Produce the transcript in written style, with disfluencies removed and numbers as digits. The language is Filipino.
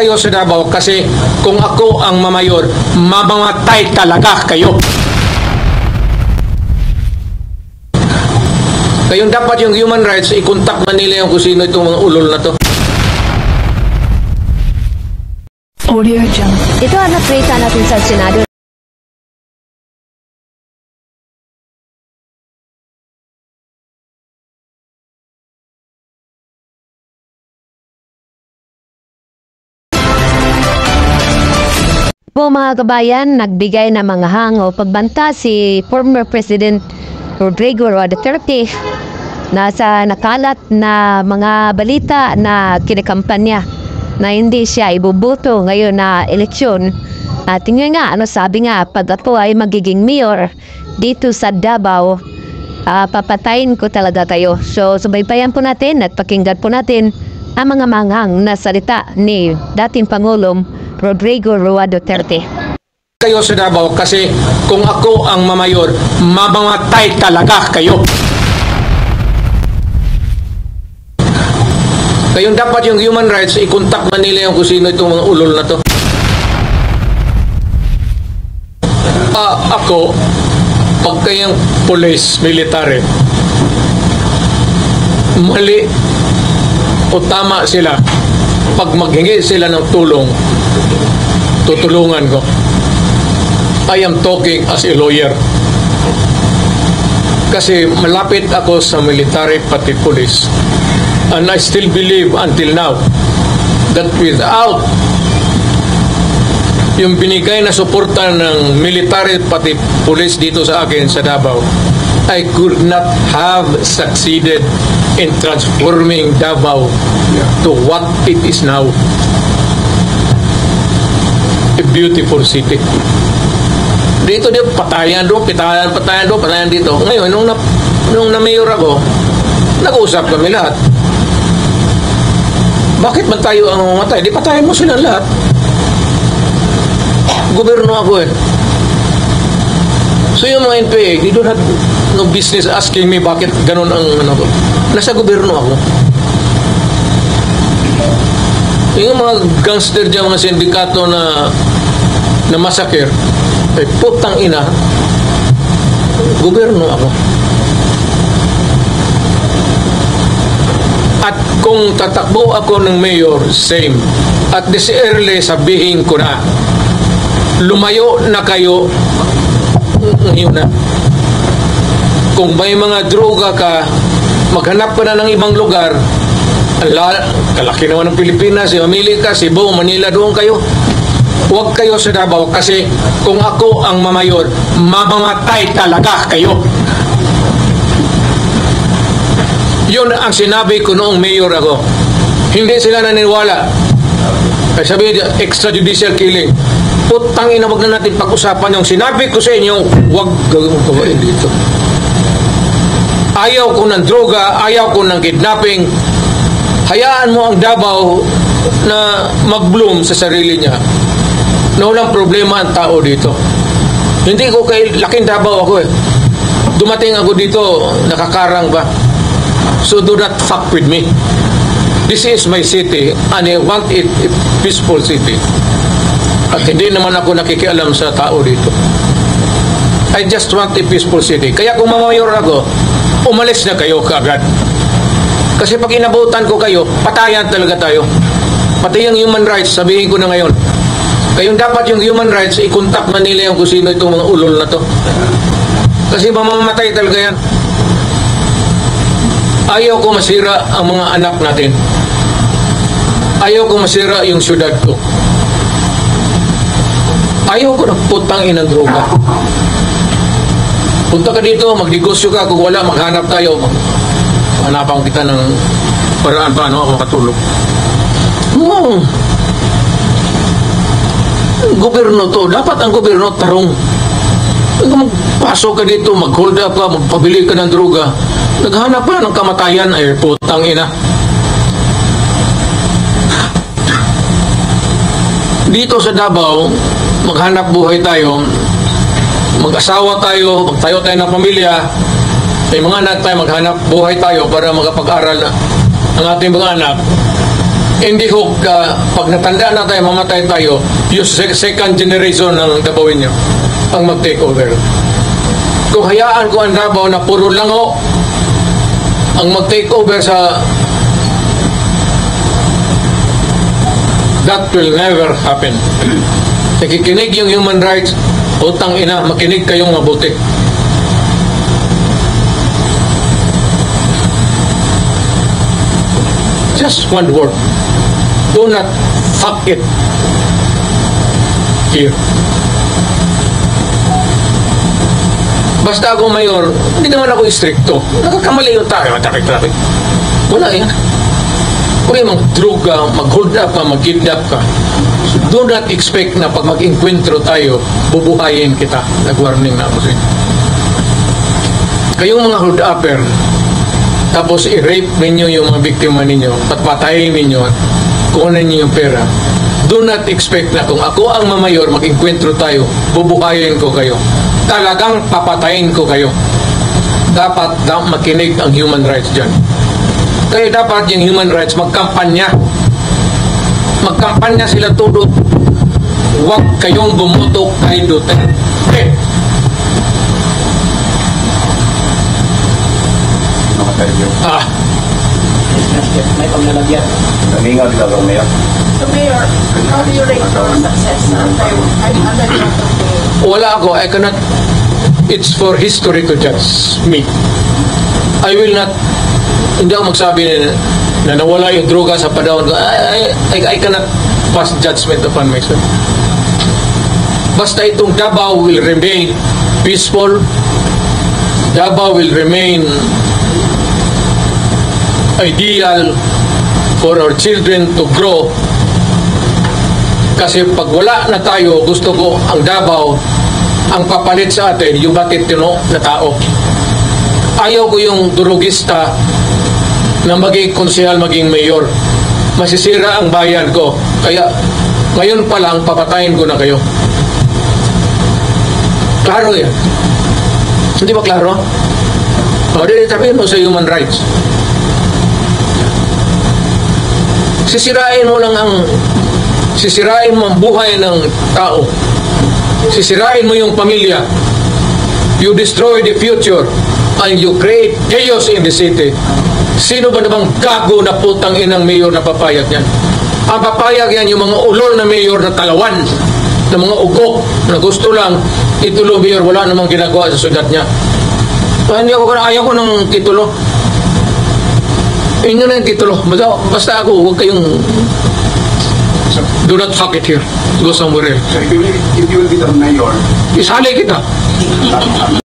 kayo sa Davao kasi kung ako ang mamayor, mamamatay talaga kayo. Kayong dapat yung human rights, i-contact na nila yung kung sino itong mga ulol na to. Audio Jump. Ito ang natrita natin sa Senado. Po mga kabayan, nagbigay ng mga hango pagbanta si former President Rodrigo Roa Duterte nasa nakalat na mga balita na kinakampanya na hindi siya ibubuto ngayon na eleksyon. At tingnan nga, sabi nga, pag ako ay magiging mayor dito sa Davao, papatayin ko talaga kayo. So, subaybayan po natin at pakinggan po natin ang mga manghang na salita ni dating Pangulong Rodrigo Roa Duterte. Kayo sa Davao kasi kung ako ang mamayor, mamamatay talaga kayo. Kayong dapat yung human rights, i-contact na nila yung kung sino itong mga ulol na to. Ako, pag kayang police, military, mali o tama sila, pag maghingi sila ng tulong, tutulungan ko. I am talking as a lawyer. Kasi malapit ako sa military pati police. And I still believe until now that without yung binigay na suporta ng military pati police dito sa akin sa Davao, I could not have succeeded in transforming Davao to what it is now. A beautiful city. Dito din, patayan doon, patayan dito. Ngayon, nung na-mayor ako, nag-uusap kami lahat. Bakit man tayo ang mamatay? Di patayan mo silang lahat. Gobyerno ako eh. So yung mga NPA, they don't have no business asking me bakit ganun ang ano ko. Nasa gobyerno ako. Yung mga gangster dyan, mga sindikato na masakir, eh, putang ina, gobyerno ako. At kung tatakbo ako ng mayor, same. At this early, sabihin ko na, lumayo na kayo ngayon na. Kung may mga droga ka, maghanap ka na ng ibang lugar. Kalaki naman ng Pilipinas, si Amerika, Cebu, Manila, doon kayo. Huwag kayo sa Davao kasi kung ako ang mamayor, mamamatay talaga kayo. Yun ang sinabi ko noong mayor ako. Hindi sila naniniwala. Ay sabi, extrajudicial killing. Putang ina, wag na natin pag-usapan yung sinabi ko sa inyo, huwag gawin dito. Ayaw ko ng droga, ayaw ko ng kidnapping. Hayaan mo ang Davao na mag-bloom sa sarili niya. Na walang problema ang tao dito. Hindi ko kay laking Davao ako eh. Dumating ako dito, nakakarang ba? So do not fuck with me. This is my city and I want it a peaceful city. At hindi naman ako nakikialam sa tao dito. I just want a peaceful city. Kaya kung mamayor ako, umalis na kayo kaagad. Kasi pag inabutan ko kayo, patayan talaga tayo. Pati yung human rights, sabihin ko na ngayon. Kayong dapat yung human rights, i-contact na nila yung kung sino itong mga ulol na to. Kasi mamamatay talaga yan. Ayaw ko masira ang mga anak natin. Ayaw ko masira yung syudad ko. Ayaw ko ng putang inang droga. Punta ka dito, magnegosyo ka. Kung wala, maghanap tayo. Hanapan kita ng paraan paano ako makatulog. Gobyerno to. Dapat ang gobyerno tarong. Magpasok ka dito, mag-hold up ka, magpabili ka ng droga. Naghanap pa ng kamatayan, ay putang ina. Dito sa Davao, maghanap buhay tayo, mag-asawa tayo, magtayo tayo ng pamilya, may mga anak tayo, maghanap buhay tayo para makapag-aral ang ating mga anak. Hindi ho, pag natanda na tayo, mamatay tayo, yung second generation ng Dabawin nyo ang mag-take over. Kung hayaan ko ang Davao na puro lang ho ang mag-take over sa, that will never happen. Nakikinig yung human rights, utang ina, makinig kayong mabuti. Just one word. Do not fuck it here. Basta ako mayor, hindi naman ako istrikto. Nakakamali yung traffic. Wala yan. Kung yung mag-druga, mag-hold up ka, mag-kidnap ka, do not expect na pag mag-enkwentro tayo, bubuhayin kita. Nag-warning na ako sa inyo. Kayong mga hold upper, tapos i-rape ninyo yung mga biktima ninyo, patpatayin ninyo, kukunin ninyo yung pera, do not expect na kung ako ang mamayor, mag-enkwentro tayo, bubuhayin ko kayo. Talagang papatayin ko kayo. Dapat makinig ang human rights dyan. Kaya dapat yung human rights magkampanya. Magkampanya sila todo. Huwag kayong bumuto kay Duterte. May paglalagyan. Namingaw sila ng mayor. So Mayor, how do you rate your success under the Wala ako. I cannot. It's for history to judge me. I will not. Hindi ako magsabi na nawala yung droga sa padawon ko. I cannot pass judgment upon myself. Basta itong Davao will remain peaceful. Davao will remain ideal for our children to grow. Kasi pag wala na tayo, gusto ko ang Davao, ang papalit sa atin, yung matitino na tao. Ayaw ko yung durugista na maging konsehal, maging mayor. Masisira ang bayan ko. Kaya ngayon pa lang, papatayin ko na kayo. Klaro yan. Hindi ba klaro? O, di sabihin mo sa human rights. Sisirain mo ang buhay ng tao. Sisirain mo yung pamilya. You destroy the future and you create chaos in the city. Sino ba namang gago na putang inang mayor na papayag yan? Ang papayag yan yung mga ulol na mayor na talawan, na mga ugok na gusto lang titulo mayor, wala namang ginagawa sa syudad niya. Ayaw ko ng titulo. Inyo na yung titulo. Basta ako, huwag kayong do not fuck it here. Go somewhere else. So if you will be the mayor, Isali kita.